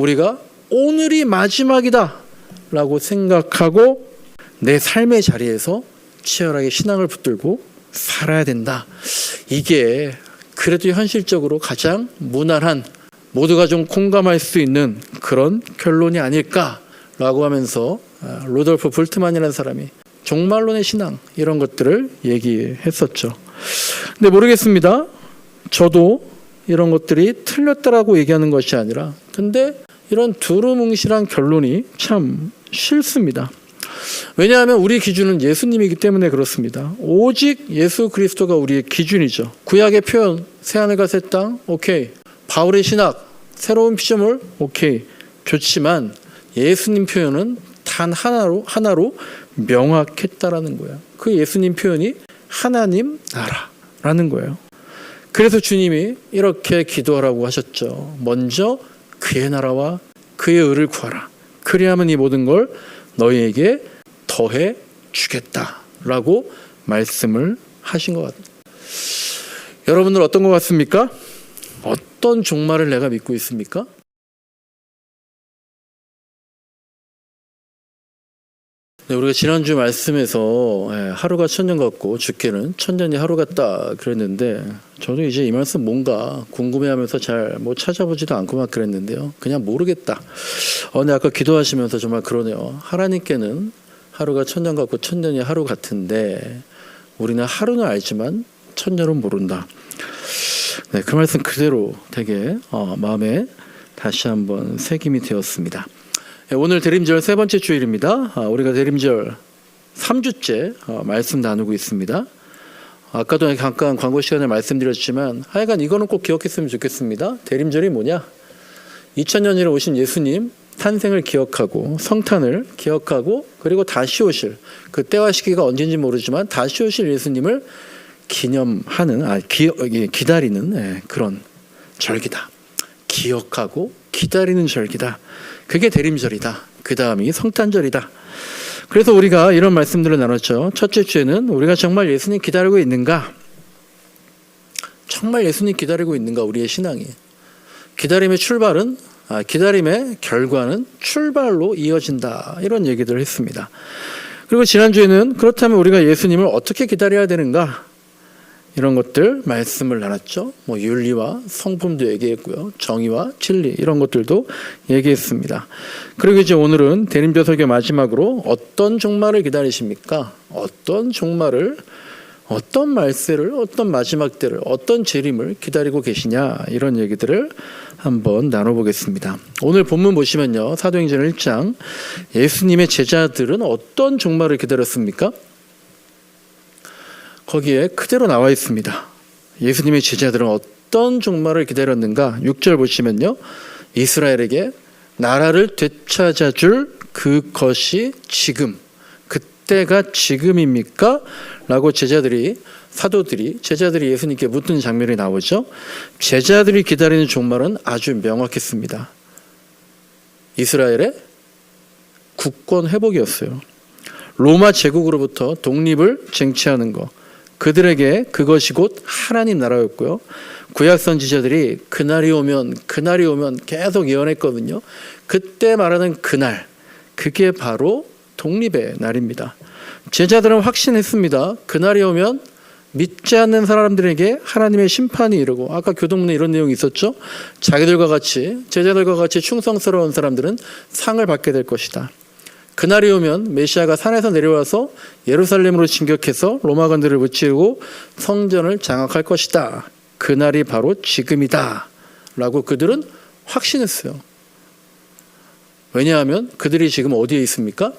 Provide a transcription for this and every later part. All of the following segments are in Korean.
우리가 오늘이 마지막이다 라고 생각하고 내 삶의 자리에서 치열하게 신앙을 붙들고 살아야 된다. 이게 그래도 현실적으로 가장 무난한, 모두가 좀 공감할 수 있는 그런 결론이 아닐까라고 하면서 루돌프 불트만이라는 사람이 종말론의 신앙 이런 것들을 얘기했었죠. 근데 모르겠습니다. 저도 이런 것들이 틀렸다라고 얘기하는 것이 아니라, 근데 이런 두루뭉실한 결론이 참 싫습니다. 왜냐하면 우리 기준은 예수님이기 때문에 그렇습니다. 오직 예수 그리스도가 우리의 기준이죠. 구약의 표현, 새하늘과 새 땅, 오케이. 바울의 신학, 새로운 피조물, 오케이. 좋지만 예수님 표현은 단 하나로 명확했다라는 거예요. 그 예수님 표현이 하나님 나라라는 거예요. 그래서 주님이 이렇게 기도하라고 하셨죠. 먼저 그의 나라와 그의 의를 구하라. 그리하면 이 모든 걸 너희에게 더해 주겠다라고 말씀을 하신 것 같아요. 여러분들 어떤 것 같습니까? 어떤 종말을 내가 믿고 있습니까? 네, 우리가 지난주 말씀에서 하루가 천년 같고 죽게는 천년이 하루 같다 그랬는데, 저도 이제 이 말씀 뭔가 궁금해하면서 잘 찾아보지도 않고 막 그랬는데요. 그냥 모르겠다. 근데 아까 기도하시면서 정말 그러네요. 하나님께는 하루가 천년 같고 천년이 하루 같은데 우리는 하루는 알지만 천년은 모른다. 네, 그 말씀 그대로 되게 마음에 다시 한번 새김이 되었습니다. 오늘 대림절 세 번째 주일입니다. 우리가 대림절 3주째 말씀 나누고 있습니다. 아까도 잠깐 광고 시간에 말씀드렸지만 하여간 이거는 꼭 기억했으면 좋겠습니다. 대림절이 뭐냐? 2000년 전에 오신 예수님 탄생을 기억하고 성탄을 기억하고 그리고 다시 오실, 그 때와 시기가 언제인지 모르지만 다시 오실 예수님을 기념하는, 기다리는 그런 절기다. 기억하고 기다리는 절기다. 그게 대림절이다. 그 다음이 성탄절이다. 그래서 우리가 이런 말씀들을 나눴죠. 첫째 주에는 우리가 정말 예수님 기다리고 있는가? 정말 예수님 기다리고 있는가? 우리의 신앙이. 기다림의 결과는 출발로 이어진다. 이런 얘기들을 했습니다. 그리고 지난주에는 그렇다면 우리가 예수님을 어떻게 기다려야 되는가? 이런 것들 말씀을 나눴죠. 윤리와 성품도 얘기했고요. 정의와 진리 이런 것들도 얘기했습니다. 그리고 이제 오늘은 대림절 설교 마지막으로 어떤 종말을 기다리십니까? 어떤 종말을, 어떤 말세를, 어떤 마지막 때를, 어떤 재림을 기다리고 계시냐, 이런 얘기들을 한번 나눠보겠습니다. 오늘 본문 보시면요, 사도행전 1장 예수님의 제자들은 어떤 종말을 기다렸습니까? 거기에 그대로 나와 있습니다. 예수님의 제자들은 어떤 종말을 기다렸는가? 6절 보시면요, 이스라엘에게 나라를 되찾아줄 그것이 지금, 그때가 지금입니까? 라고 제자들이 예수님께 묻는 장면이 나오죠. 제자들이 기다리는 종말은 아주 명확했습니다. 이스라엘의 국권 회복이었어요. 로마 제국으로부터 독립을 쟁취하는 것, 그들에게 그것이 곧 하나님 나라였고요. 구약 선지자들이 그날이 오면 계속 예언했거든요. 그때 말하는 그날, 그게 바로 독립의 날입니다. 제자들은 확신했습니다. 그날이 오면 믿지 않는 사람들에게 하나님의 심판이 이르고, 아까 교동문에 이런 내용이 있었죠. 제자들과 같이 충성스러운 사람들은 상을 받게 될 것이다. 그날이 오면 메시아가 산에서 내려와서 예루살렘으로 진격해서 로마관들을 무찌르고 성전을 장악할 것이다. 그날이 바로 지금이다. 라고 그들은 확신했어요. 왜냐하면 그들이 지금 어디에 있습니까?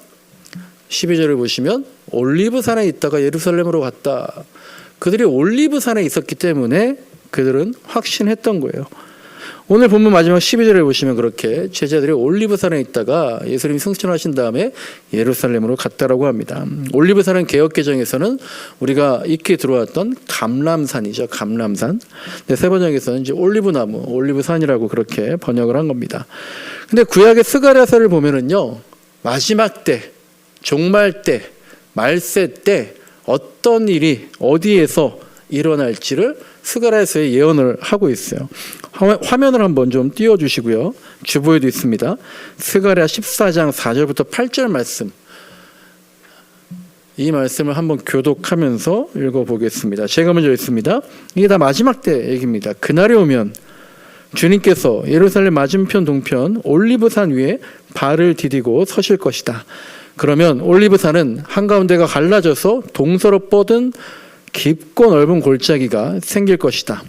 12절을 보시면 올리브산에 있다가 예루살렘으로 갔다. 그들이 올리브산에 있었기 때문에 그들은 확신했던 거예요. 오늘 본문 마지막 12절에 보시면 그렇게 제자들이 올리브산에 있다가 예수님이 승천하신 다음에 예루살렘으로 갔다라고 합니다. 올리브산은 개역개정에서는 우리가 익히 들어왔던 감람산이죠. 감람산. 세 번역에서는 이제 올리브나무, 올리브산이라고 그렇게 번역을 한 겁니다. 근데 구약의 스가랴서를 보면은요, 마지막 때, 종말 때, 말세 때 어떤 일이 어디에서 일어날지를 스가랴서의 예언을 하고 있어요. 화면을 한번 좀 띄워주시고요. 주보에도 있습니다. 스가랴 14장 4절부터 8절 말씀. 이 말씀을 한번 교독하면서 읽어보겠습니다. 제가 먼저 읽습니다. 이게 다 마지막 때 얘기입니다. 그날이 오면 주님께서 예루살렘 맞은편 동편 올리브산 위에 발을 디디고 서실 것이다. 그러면 올리브산은 한가운데가 갈라져서 동서로 뻗은 깊고 넓은 골짜기가 생길 것이다.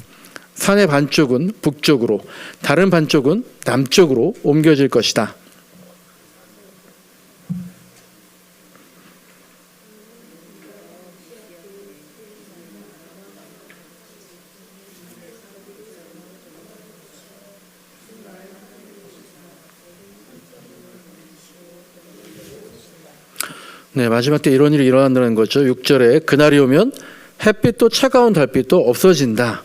산의 반쪽은 북쪽으로, 다른 반쪽은 남쪽으로 옮겨질 것이다. 네, 마지막 때 이런 일이 일어난다는 거죠. 6절에 그날이 오면 햇빛도 차가운 달빛도 없어진다.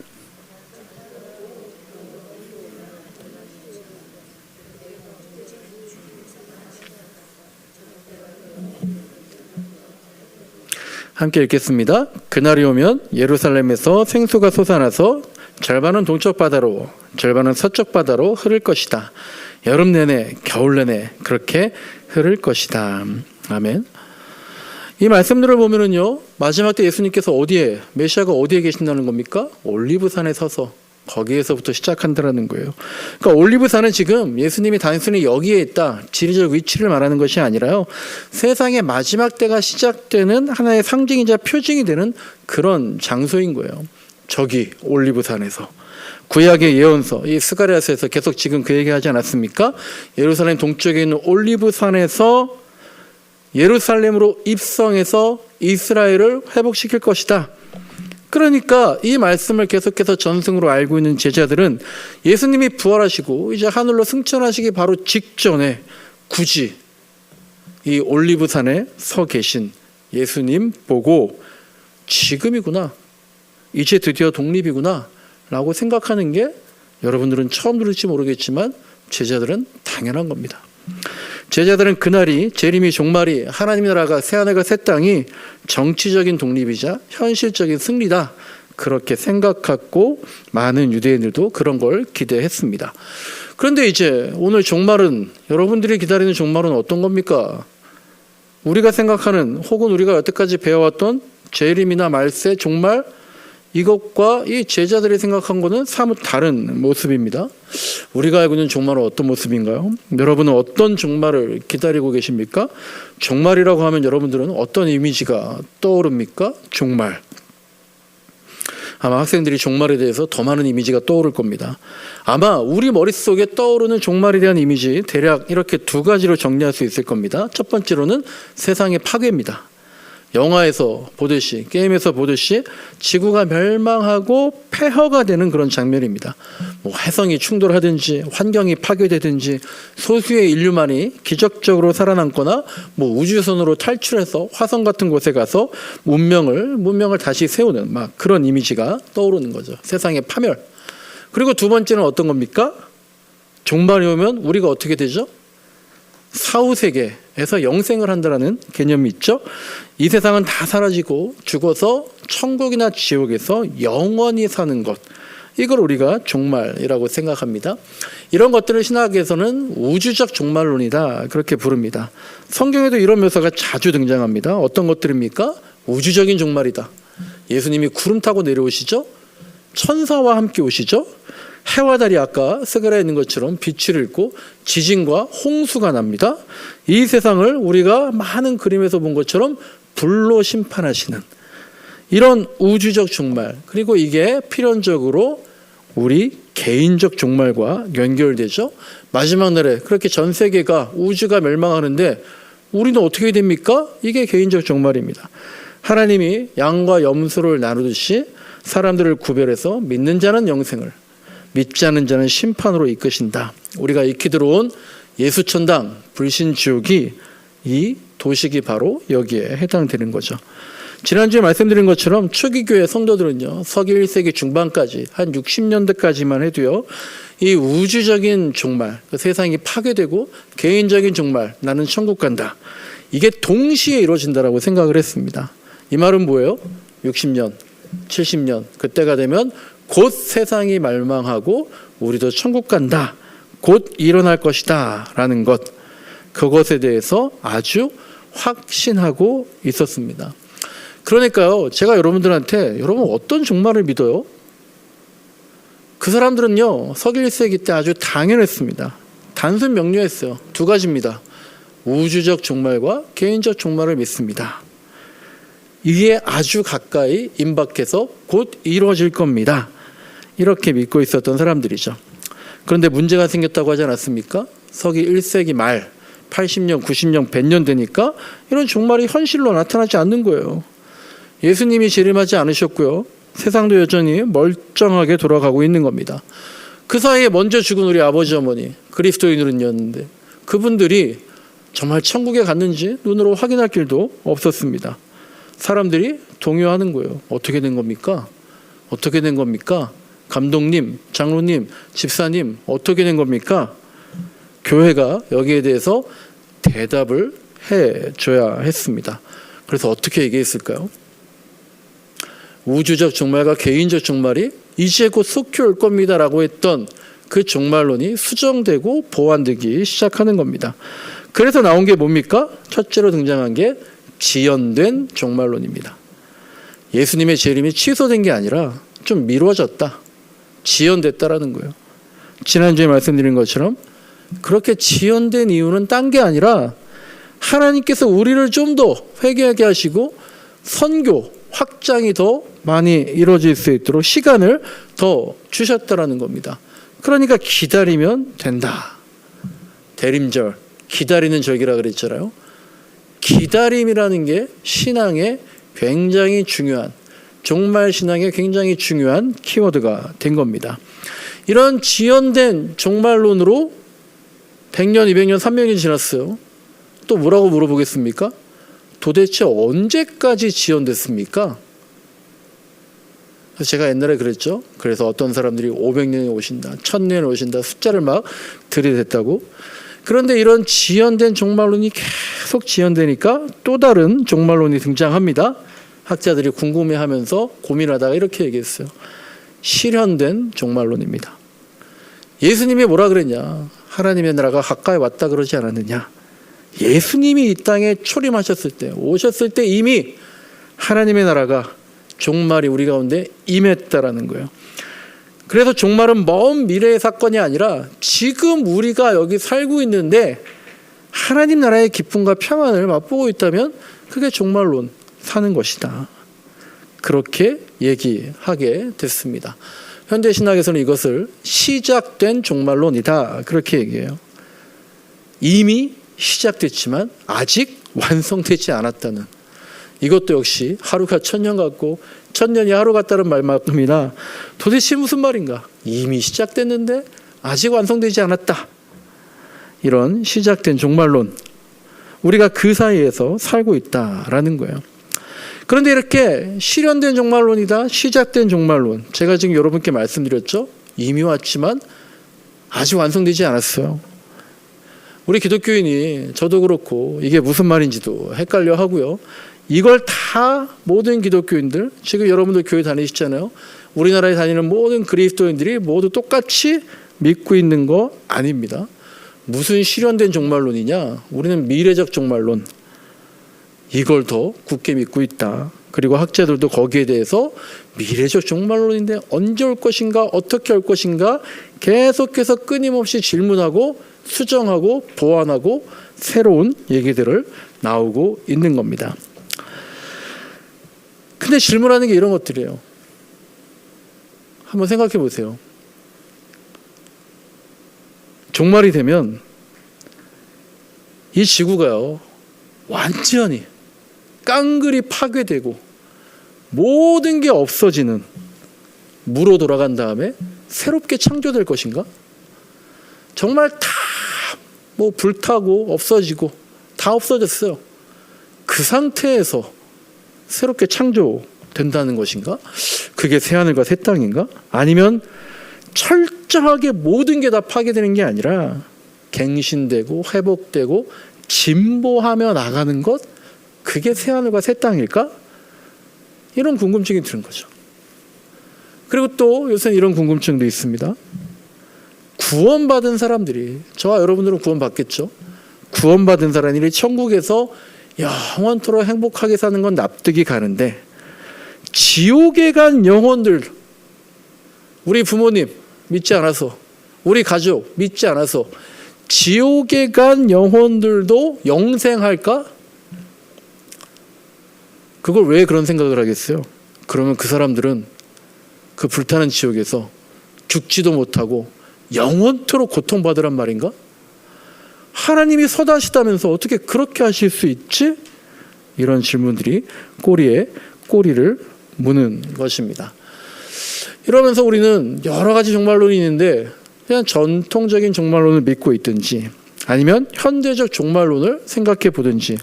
함께 읽겠습니다. 그날이 오면 예루살렘에서 생수가 솟아나서 절반은 동쪽 바다로 절반은 서쪽 바다로 흐를 것이다. 여름 내내 겨울 내내 그렇게 흐를 것이다. 아멘. 이 말씀들을 보면은요, 마지막 때 예수님께서 어디에, 메시아가 어디에 계신다는 겁니까? 올리브산에 서서 거기에서부터 시작한다는 거예요. 그러니까 올리브산은 지금 예수님이 단순히 여기에 있다, 지리적 위치를 말하는 것이 아니라요, 세상의 마지막 때가 시작되는 하나의 상징이자 표징이 되는 그런 장소인 거예요. 저기 올리브산에서. 구약의 예언서, 이 스가랴서에서 계속 지금 그 얘기하지 않았습니까? 예루살렘 동쪽에 있는 올리브산에서 예루살렘으로 입성해서 이스라엘을 회복시킬 것이다. 그러니까 이 말씀을 계속해서 전승으로 알고 있는 제자들은 예수님이 부활하시고 이제 하늘로 승천하시기 바로 직전에 굳이 이 올리브산에 서 계신 예수님 보고 지금이구나, 이제 드디어 독립이구나 라고 생각하는 게, 여러분들은 처음 들을지 모르겠지만 제자들은 당연한 겁니다. 제자들은 그날이, 재림이, 종말이, 하나님의 나라가, 새하늘과 새 땅이 정치적인 독립이자 현실적인 승리다, 그렇게 생각하고 많은 유대인들도 그런 걸 기대했습니다. 그런데 이제 오늘 종말은, 여러분들이 기다리는 종말은 어떤 겁니까? 우리가 생각하는, 혹은 우리가 여태까지 배워왔던 재림이나 말세, 종말, 이것과 이 제자들이 생각한 것은 사뭇 다른 모습입니다. 우리가 알고 있는 종말은 어떤 모습인가요? 여러분은 어떤 종말을 기다리고 계십니까? 종말이라고 하면 여러분들은 어떤 이미지가 떠오릅니까? 종말. 아마 학생들이 종말에 대해서 더 많은 이미지가 떠오를 겁니다. 아마 우리 머릿속에 떠오르는 종말에 대한 이미지, 대략 이렇게 두 가지로 정리할 수 있을 겁니다. 첫 번째로는 세상의 파괴입니다. 영화에서 보듯이, 게임에서 보듯이 지구가 멸망하고 폐허가 되는 그런 장면입니다. 뭐 해성이 충돌하든지 환경이 파괴되든지 소수의 인류만이 기적적으로 살아남거나 뭐 우주선으로 탈출해서 화성 같은 곳에 가서 문명을 다시 세우는 막 그런 이미지가 떠오르는 거죠. 세상의 파멸. 그리고 두 번째는 어떤 겁니까? 종말이 오면 우리가 어떻게 되죠? 사후세계에서 영생을 한다는 개념이 있죠. 이 세상은 다 사라지고 죽어서 천국이나 지옥에서 영원히 사는 것, 이걸 우리가 종말이라고 생각합니다. 이런 것들을 신학에서는 우주적 종말론이다, 그렇게 부릅니다. 성경에도 이런 묘사가 자주 등장합니다. 어떤 것들입니까? 우주적인 종말이다. 예수님이 구름 타고 내려오시죠. 천사와 함께 오시죠. 해와 달이 아까 스가랴에 있는 것처럼 빛을 잃고 지진과 홍수가 납니다. 이 세상을 우리가 많은 그림에서 본 것처럼 불로 심판하시는 이런 우주적 종말, 그리고 이게 필연적으로 우리 개인적 종말과 연결되죠. 마지막 날에 그렇게 전 세계가, 우주가 멸망하는데 우리는 어떻게 됩니까? 이게 개인적 종말입니다. 하나님이 양과 염소를 나누듯이 사람들을 구별해서 믿는 자는 영생을, 믿지 않는 자는 심판으로 이끄신다. 우리가 익히 들어온 예수천당, 불신지옥이 이 도식이 바로 여기에 해당되는 거죠. 지난주에 말씀드린 것처럼 초기교회 성도들은요, 서기 1세기 중반까지 한 60년대까지만 해도요, 이 우주적인 종말, 세상이 파괴되고 개인적인 종말, 나는 천국 간다, 이게 동시에 이루어진다라고 생각을 했습니다. 이 말은 뭐예요? 60년, 70년, 그때가 되면 곧 세상이 멸망하고 우리도 천국 간다. 곧 일어날 것이다. 라는 것. 그것에 대해서 아주 확신하고 있었습니다. 그러니까요, 제가 여러분들한테 여러분 어떤 종말을 믿어요? 그 사람들은요, 서기 1세기 때 아주 당연했습니다. 단순 명료했어요. 두 가지입니다. 우주적 종말과 개인적 종말을 믿습니다. 이게 아주 가까이 임박해서 곧 이루어질 겁니다. 이렇게 믿고 있었던 사람들이죠. 그런데 문제가 생겼다고 하지 않았습니까? 서기 1세기 말 80년, 90년, 100년 되니까 이런 종말이 현실로 나타나지 않는 거예요. 예수님이 재림하지 않으셨고요. 세상도 여전히 멀쩡하게 돌아가고 있는 겁니다. 그 사이에 먼저 죽은 우리 아버지 어머니 그리스도인으로였는데 그분들이 정말 천국에 갔는지 눈으로 확인할 길도 없었습니다. 사람들이 동요하는 거예요. 어떻게 된 겁니까? 어떻게 된 겁니까? 감독님, 장로님, 집사님 어떻게 된 겁니까? 교회가 여기에 대해서 대답을 해줘야 했습니다. 그래서 어떻게 얘기했을까요? 우주적 종말과 개인적 종말이 이제 곧 속히 올 겁니다라고 했던 그 종말론이 수정되고 보완되기 시작하는 겁니다. 그래서 나온 게 뭡니까? 첫째로 등장한 게 지연된 종말론입니다. 예수님의 재림이 취소된 게 아니라 좀 미뤄졌다. 지연됐다라는 거예요. 지난주에 말씀드린 것처럼 그렇게 지연된 이유는 딴 게 아니라 하나님께서 우리를 좀 더 회개하게 하시고 선교, 확장이 더 많이 이루어질 수 있도록 시간을 더 주셨다라는 겁니다. 그러니까 기다리면 된다. 대림절, 기다리는 절기라 그랬잖아요. 기다림이라는 게 신앙의 굉장히 중요한, 종말 신앙의 굉장히 중요한 키워드가 된 겁니다. 이런 지연된 종말론으로 100년, 200년, 300년이 지났어요. 또 뭐라고 물어보겠습니까? 도대체 언제까지 지연됐습니까? 제가 옛날에 그랬죠. 그래서 어떤 사람들이 500년에 오신다, 1000년에 오신다 숫자를 막 들이댔다고. 그런데 이런 지연된 종말론이 계속 지연되니까 또 다른 종말론이 등장합니다. 학자들이 궁금해하면서 고민하다가 이렇게 얘기했어요. 실현된 종말론입니다. 예수님이 뭐라 그랬냐? 하나님의 나라가 가까이 왔다 그러지 않았느냐? 예수님이 이 땅에 초림하셨을 때, 오셨을 때 이미 하나님의 나라가 종말이 우리 가운데 임했다라는 거예요. 그래서 종말은 먼 미래의 사건이 아니라 지금 우리가 여기 살고 있는데 하나님 나라의 기쁨과 평안을 맛보고 있다면 그게 종말론 사는 것이다. 그렇게 얘기하게 됐습니다. 현대 신학에서는 이것을 시작된 종말론이다. 그렇게 얘기해요. 이미 시작됐지만 아직 완성되지 않았다는, 이것도 역시 하루가 천년 같고 천년이 하루 같다는 말만큼이나 도대체 무슨 말인가? 이미 시작됐는데 아직 완성되지 않았다. 이런 시작된 종말론, 우리가 그 사이에서 살고 있다라는 거예요. 그런데 이렇게 실현된 종말론이다, 시작된 종말론, 제가 지금 여러분께 말씀드렸죠. 이미 왔지만 아직 완성되지 않았어요. 우리 기독교인이, 저도 그렇고 이게 무슨 말인지도 헷갈려 하고요. 이걸 다 모든 기독교인들, 지금 여러분들 교회 다니시잖아요. 우리나라에 다니는 모든 그리스도인들이 모두 똑같이 믿고 있는 거 아닙니다. 무슨 실현된 종말론이냐? 우리는 미래적 종말론, 이걸 더 굳게 믿고 있다. 그리고 학자들도 거기에 대해서 미래적 종말론인데 언제 올 것인가, 어떻게 올 것인가 계속해서 끊임없이 질문하고 수정하고 보완하고 새로운 얘기들을 나오고 있는 겁니다. 근데 질문하는 게 이런 것들이에요. 한번 생각해 보세요. 종말이 되면 이 지구가요, 완전히 깡그리 파괴되고 모든 게 없어지는, 무로 돌아간 다음에 새롭게 창조될 것인가? 정말 다 뭐 불타고 없어지고 다 없어졌어요. 그 상태에서 새롭게 창조된다는 것인가? 그게 새하늘과 새 땅인가? 아니면 철저하게 모든 게 다 파괴되는 게 아니라 갱신되고 회복되고 진보하며 나가는 것, 그게 새하늘과 새 땅일까? 이런 궁금증이 드는 거죠. 그리고 또 요새는 이런 궁금증도 있습니다. 구원받은 사람들이, 저와 여러분들은 구원받겠죠. 구원받은 사람들이 천국에서 영원토록 행복하게 사는 건 납득이 가는데, 지옥에 간 영혼들, 우리 부모님 믿지 않아서, 우리 가족 믿지 않아서 지옥에 간 영혼들도 영생할까? 그걸 왜 그런 생각을 하겠어요? 그러면 그 사람들은 그 불타는 지옥에서 죽지도 못하고 영원토록 고통받으란 말인가? 하나님이 선하시다면서 어떻게 그렇게 하실 수 있지? 이런 질문들이 꼬리에 꼬리를 무는 것입니다. 이러면서 우리는 여러 가지 종말론이 있는데, 그냥 전통적인 종말론을 믿고 있든지 아니면 현대적 종말론을 생각해 보든지,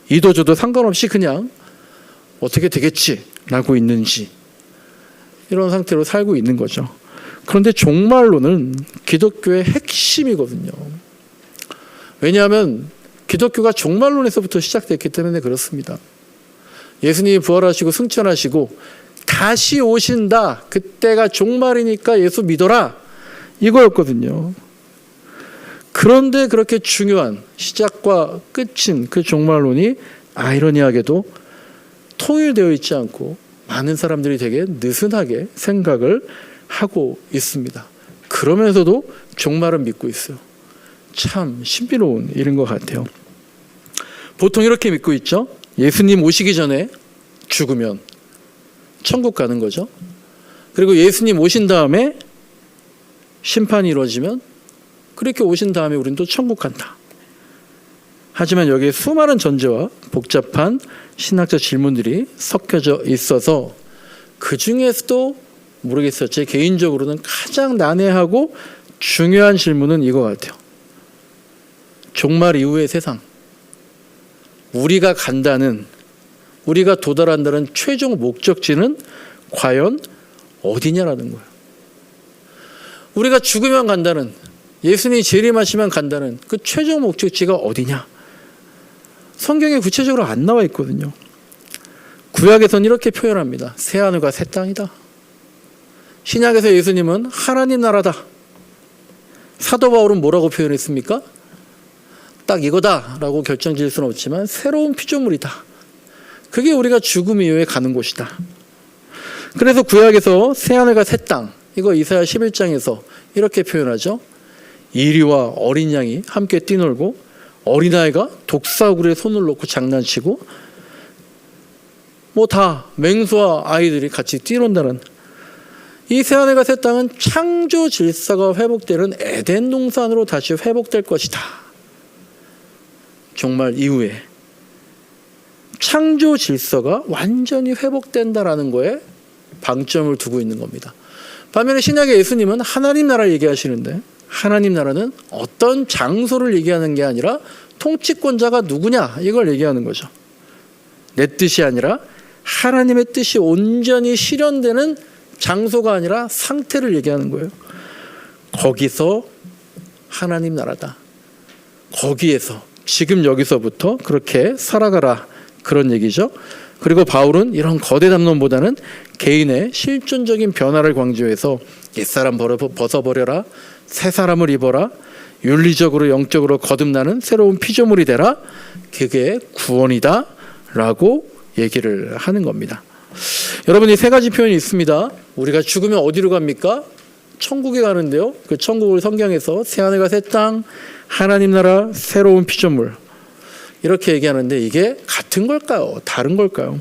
이도저도 상관없이 그냥 어떻게 되겠지라고 있는지, 이런 상태로 살고 있는 거죠. 그런데 종말론은 기독교의 핵심이거든요. 왜냐하면 기독교가 종말론에서부터 시작됐기 때문에 그렇습니다. 예수님이 부활하시고 승천하시고 다시 오신다, 그때가 종말이니까 예수 믿어라, 이거였거든요. 그런데 그렇게 중요한 시작과 끝인 그 종말론이 아이러니하게도 통일되어 있지 않고 많은 사람들이 되게 느슨하게 생각을 하고 있습니다. 그러면서도 종말은 믿고 있어요. 참 신비로운 일인 것 같아요. 보통 이렇게 믿고 있죠. 예수님 오시기 전에 죽으면 천국 가는 거죠. 그리고 예수님 오신 다음에 심판이 이루어지면, 그렇게 오신 다음에 우리는 또 천국 간다. 하지만 여기에 수많은 전제와 복잡한 신학적 질문들이 섞여져 있어서, 그 중에서도 모르겠어요, 제 개인적으로는 가장 난해하고 중요한 질문은 이거 같아요. 종말 이후의 세상, 우리가 간다는, 우리가 도달한다는 최종 목적지는 과연 어디냐라는 거예요. 우리가 죽으면 간다는, 예수님이 재림하시면 간다는 그 최종 목적지가 어디냐? 성경에 구체적으로 안 나와 있거든요. 구약에서는 이렇게 표현합니다. 새 하늘과 새 땅이다. 신약에서 예수님은 하나님 나라다. 사도 바울은 뭐라고 표현했습니까? 딱 이거다라고 결정지을 수는 없지만 새로운 피조물이다. 그게 우리가 죽음 이후에 가는 곳이다. 그래서 구약에서 새 하늘과 새 땅, 이거 이사야 11장에서 이렇게 표현하죠. 이리와 어린 양이 함께 뛰놀고 어린아이가 독사구리에 손을 놓고 장난치고 뭐 다 맹수와 아이들이 같이 뛰논다는, 이 새 하늘과 새 땅은 창조 질서가 회복되는 에덴 동산으로 다시 회복될 것이다. 종말 이후에 창조 질서가 완전히 회복된다라는 거에 방점을 두고 있는 겁니다. 반면에 신약의 예수님은 하나님 나라를 얘기하시는데, 하나님 나라는 어떤 장소를 얘기하는 게 아니라 통치권자가 누구냐, 이걸 얘기하는 거죠. 내 뜻이 아니라 하나님의 뜻이 온전히 실현되는 장소가 아니라 상태를 얘기하는 거예요. 거기서 하나님 나라다. 거기에서 지금 여기서부터 그렇게 살아가라, 그런 얘기죠. 그리고 바울은 이런 거대 담론보다는 개인의 실존적인 변화를 강조해서 옛사람 벗어버려라, 새 사람을 입어라, 윤리적으로 영적으로 거듭나는 새로운 피조물이 되라, 그게 구원이다 라고 얘기를 하는 겁니다. 여러분, 이 세 가지 표현이 있습니다. 우리가 죽으면 어디로 갑니까? 천국에 가는데요. 그 천국을 성경에서 새 하늘과 새 땅, 하나님 나라, 새로운 피조물, 이렇게 얘기하는데 이게 같은 걸까요? 다른 걸까요?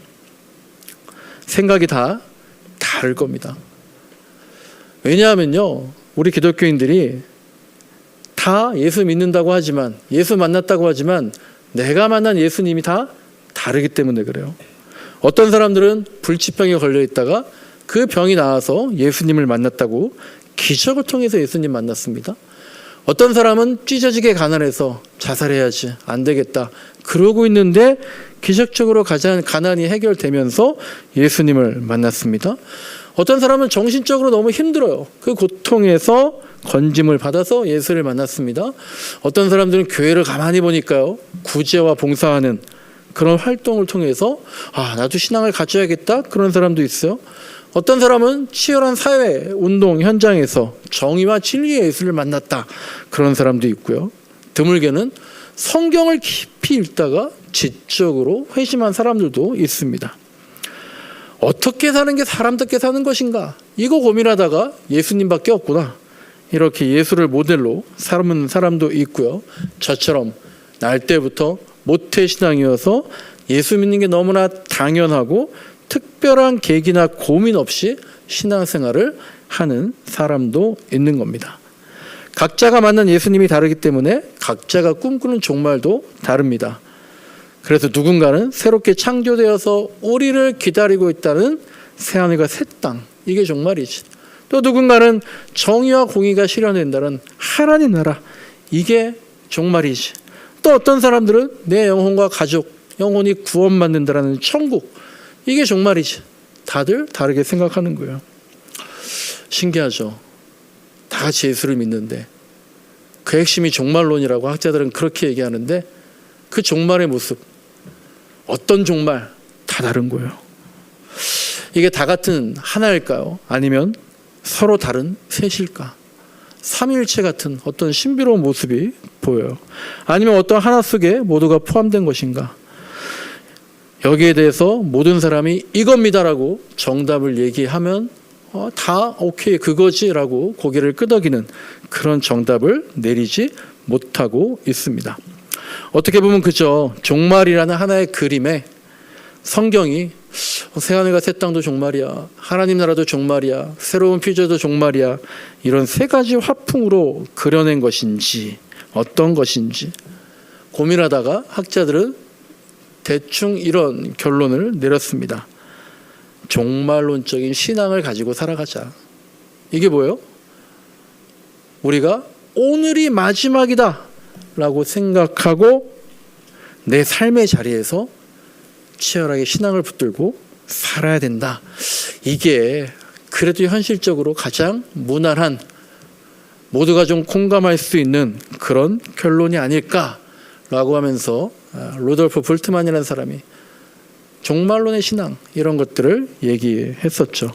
생각이 다 다를 겁니다. 왜냐하면요, 우리 기독교인들이 다 예수 믿는다고 하지만, 예수 만났다고 하지만 내가 만난 예수님이 다 다르기 때문에 그래요. 어떤 사람들은 불치병에 걸려 있다가 그 병이 나아서 예수님을 만났다고 기적을 통해서 예수님 만났습니다. 어떤 사람은 찢어지게 가난해서 자살해야지, 안 되겠다 그러고 있는데 기적적으로 가난이 해결되면서 예수님을 만났습니다. 어떤 사람은 정신적으로 너무 힘들어요. 그 고통에서 건짐을 받아서 예수를 만났습니다. 어떤 사람들은 교회를 가만히 보니까요, 구제와 봉사하는 그런 활동을 통해서 나도 신앙을 가져야겠다, 그런 사람도 있어요. 어떤 사람은 치열한 사회 운동 현장에서 정의와 진리의 예수를 만났다. 그런 사람도 있고요. 드물게는 성경을 깊이 읽다가 지적으로 회심한 사람들도 있습니다. 어떻게 사는 게 사람답게 사는 것인가? 이거 고민하다가 예수님밖에 없구나. 이렇게 예수를 모델로 삼은 사람도 있고요. 저처럼 날 때부터 모태신앙이어서 예수 믿는 게 너무나 당연하고 특별한 계기나 고민 없이 신앙생활을 하는 사람도 있는 겁니다. 각자가 만난 예수님이 다르기 때문에 각자가 꿈꾸는 종말도 다릅니다. 그래서 누군가는 새롭게 창조되어서 우리를 기다리고 있다는 새하늘과 새 땅, 이게 종말이지. 또 누군가는 정의와 공의가 실현된다는 하나님 나라, 이게 종말이지. 또 어떤 사람들은 내 영혼과 가족, 영혼이 구원받는다라는 천국, 이게 종말이지. 다들 다르게 생각하는 거예요. 신기하죠. 다 같이 예수를 믿는데 그 핵심이 종말론이라고 학자들은 그렇게 얘기하는데 그 종말의 모습, 어떤 종말, 다 다른 거예요. 이게 다 같은 하나일까요? 아니면 서로 다른 셋일까? 삼위일체 같은 어떤 신비로운 모습이 보여요. 아니면 어떤 하나 속에 모두가 포함된 것인가? 여기에 대해서 모든 사람이 이겁니다라고 정답을 얘기하면 다 오케이 그거지라고 고개를 끄덕이는 그런 정답을 내리지 못하고 있습니다. 어떻게 보면 그저 종말이라는 하나의 그림에 성경이 새하늘과 새 땅도 종말이야, 하나님 나라도 종말이야, 새로운 퓨처도 종말이야, 이런 세 가지 화풍으로 그려낸 것인지 어떤 것인지 고민하다가 학자들은 대충 이런 결론을 내렸습니다. 종말론적인 신앙을 가지고 살아가자. 이게 뭐예요? 우리가 오늘이 마지막이다 라고 생각하고 내 삶의 자리에서 치열하게 신앙을 붙들고 살아야 된다. 이게 그래도 현실적으로 가장 무난한, 모두가 좀 공감할 수 있는 그런 결론이 아닐까라고 하면서 루돌프 볼트만이라는 사람이 종말론의 신앙, 이런 것들을 얘기했었죠.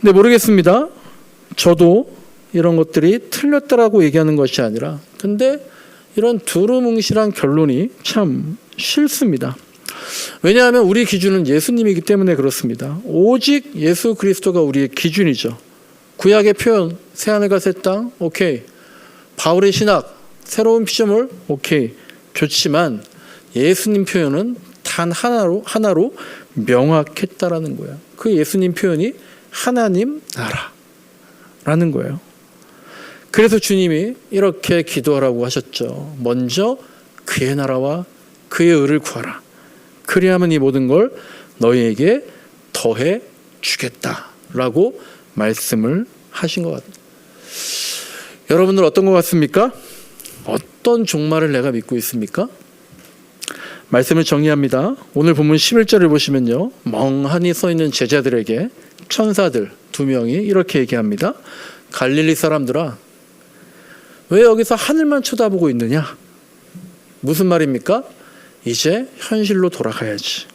근데 모르겠습니다. 저도 이런 것들이 틀렸다라고 얘기하는 것이 아니라, 근데 이런 두루뭉실한 결론이 참 싫습니다. 왜냐하면 우리 기준은 예수님이기 때문에 그렇습니다. 오직 예수 그리스도가 우리의 기준이죠. 구약의 표현, 새하늘과 새 땅, 오케이. 바울의 신학, 새로운 피조물, 오케이. 좋지만 예수님 표현은 단 하나로 명확했다라는 거예요. 그 예수님 표현이 하나님 나라라는 거예요. 그래서 주님이 이렇게 기도하라고 하셨죠. 먼저 그의 나라와 그의 의를 구하라. 그리하면 이 모든 걸 너희에게 더해 주겠다라고 말씀을 하신 것 같아요. 여러분들 어떤 것 같습니까? 어떤 종말을 내가 믿고 있습니까? 말씀을 정리합니다. 오늘 본문 11절을 보시면요, 멍하니 서 있는 제자들에게 천사들 2명이 이렇게 얘기합니다. 갈릴리 사람들아, 왜 여기서 하늘만 쳐다보고 있느냐? 무슨 말입니까? 이제 현실로 돌아가야지.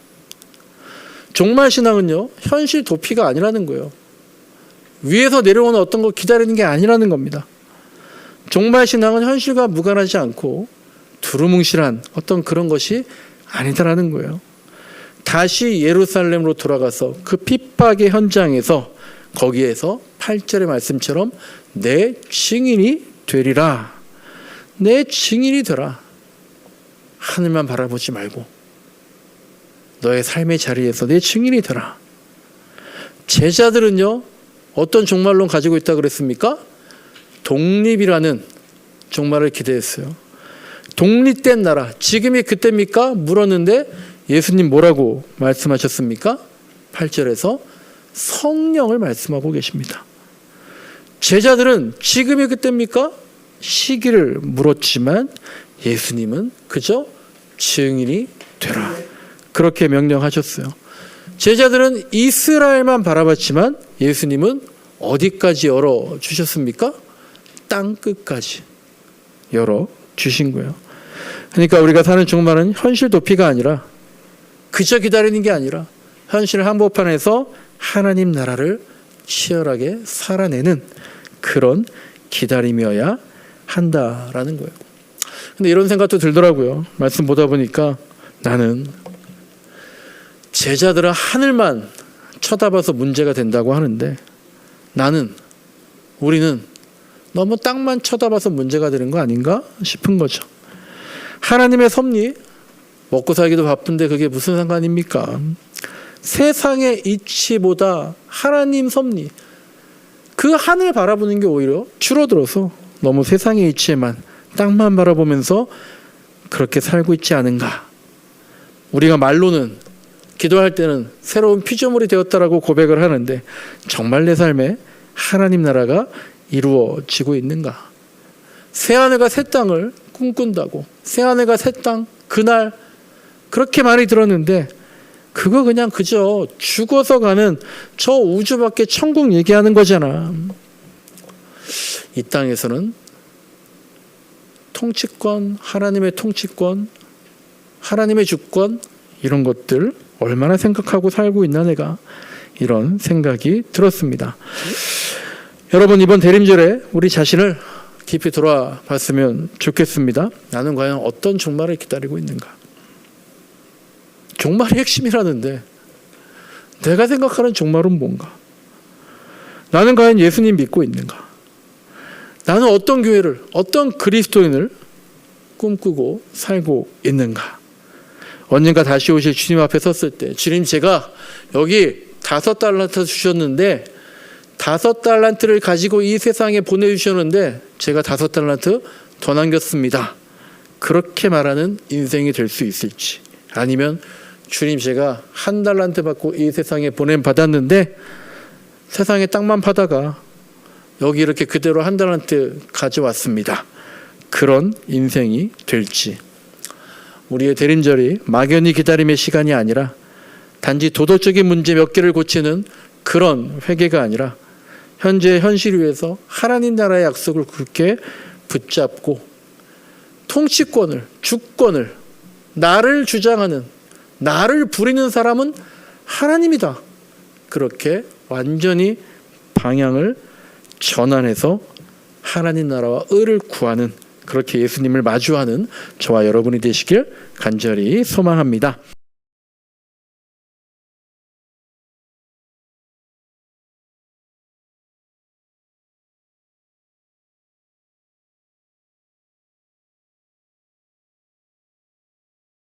종말 신앙은요, 현실 도피가 아니라는 거예요. 위에서 내려오는 어떤 거 기다리는 게 아니라는 겁니다. 종말 신앙은 현실과 무관하지 않고 두루뭉실한 어떤 그런 것이 아니다라는 거예요. 다시 예루살렘으로 돌아가서 그 핍박의 현장에서, 거기에서 8절의 말씀처럼 내 증인이 되리라. 내 증인이 되라. 하늘만 바라보지 말고 너의 삶의 자리에서 내 증인이 되라. 제자들은요, 어떤 종말론 가지고 있다고 그랬습니까? 독립이라는 종말을 기대했어요. 독립된 나라, 지금이 그때입니까? 물었는데 예수님 뭐라고 말씀하셨습니까? 8절에서 성령을 말씀하고 계십니다. 제자들은 지금이 그때입니까? 시기를 물었지만 예수님은 그저 증인이 되라. 그렇게 명령하셨어요. 제자들은 이스라엘만 바라봤지만 예수님은 어디까지 열어주셨습니까? 땅 끝까지 열어주신 거예요. 그러니까 우리가 사는 종말은 현실 도피가 아니라, 그저 기다리는 게 아니라 현실 한복판에서 하나님 나라를 치열하게 살아내는 그런 기다림이어야 한다라는 거예요. 근데 이런 생각도 들더라고요. 말씀 보다 보니까 나는 제자들은 하늘만 쳐다봐서 문제가 된다고 하는데 우리는 너무 땅만 쳐다봐서 문제가 되는 거 아닌가 싶은 거죠. 하나님의 섭리, 먹고 살기도 바쁜데 그게 무슨 상관입니까? 세상의 이치보다 하나님 섭리, 그 하늘 바라보는 게 오히려 줄어들어서 너무 세상의 이치에만 땅만 바라보면서 그렇게 살고 있지 않은가. 우리가 말로는 기도할 때는 새로운 피조물이 되었다라고 고백을 하는데 정말 내 삶에 하나님 나라가 이루어지고 있는가. 새하늘과 새 땅을 꿈꾼다고, 새하늘과 새 땅 그날 그렇게 많이 들었는데 그거 그저 죽어서 가는 저 우주 밖에 천국 얘기하는 거잖아. 이 땅에서는 통치권, 하나님의 통치권, 하나님의 주권, 이런 것들 얼마나 생각하고 살고 있나 내가, 이런 생각이 들었습니다. 여러분, 이번 대림절에 우리 자신을 깊이 돌아봤으면 좋겠습니다. 나는 과연 어떤 종말을 기다리고 있는가? 종말이 핵심이라는데 내가 생각하는 종말은 뭔가? 나는 과연 예수님 믿고 있는가? 나는 어떤 교회를, 어떤 그리스도인을 꿈꾸고 살고 있는가? 언젠가 다시 오실 주님 앞에 섰을 때, 주님, 제가 여기 5달란트 주셨는데 5달란트를 가지고 이 세상에 보내주셨는데 제가 5달란트 더 남겼습니다. 그렇게 말하는 인생이 될 수 있을지, 아니면 주님, 제가 1달란트 받고 이 세상에 보냄받았는데 세상에 땅만 파다가 여기 이렇게 그대로 1달란트 가져왔습니다. 그런 인생이 될지. 우리의 대림절이 막연히 기다림의 시간이 아니라 단지 도덕적인 문제 몇 개를 고치는 그런 회개가 아니라 현재의 현실 위에서 하나님 나라의 약속을 굳게 붙잡고 통치권을, 주권을, 나를 주장하는, 나를 부리는 사람은 하나님이다. 그렇게 완전히 방향을 전환해서 하나님 나라와 의를 구하는, 그렇게 예수님을 마주하는 저와 여러분이 되시길 간절히 소망합니다.